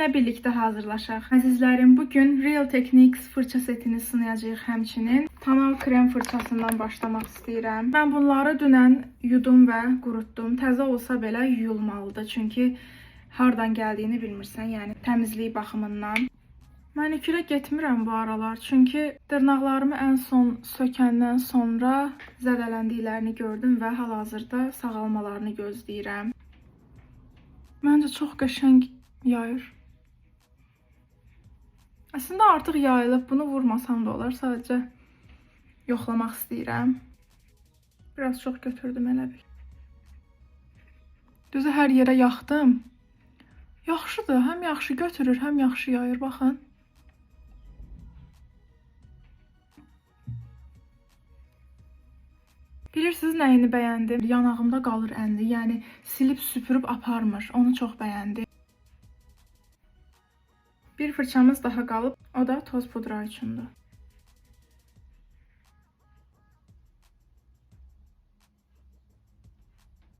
Sizinlə birlikdə hazırlaşaq. Əzizlərim, bugün Real Techniques fırça setini sınayacağıq həmçinin. Tonal krem fırçasından başlamaq istəyirəm. Mən bunları dünən yudum və qurutdum. Təzə olsa belə yuyulmalıdır. Çünki hardan gəldiyini bilmirsən, yəni təmizlik baxımından. Manikürə getmirəm bu aralar. Çünki dırnaqlarımı ən son sökəndən sonra zədələndiklərini gördüm və hal-hazırda sağalmalarını gözləyirəm. Məncə çox qəşəng yayır. Əslində artıq yayılıb, bunu vurmasam da olar, sadəcə yoxlamaq istəyirəm. Biraz çox götürdüm elə bil. Düzü hər yerə yaxdım. Yaxşıdır, həm yaxşı götürür, həm yaxşı yayır, baxın. Bilirsiniz nəyini bəyəndim? Yanağımda qalır əndi, yəni silib süpürüb aparmır. Onu çox bəyəndim. Bir fırçamız daha qalıb, o da toz pudra üçündür.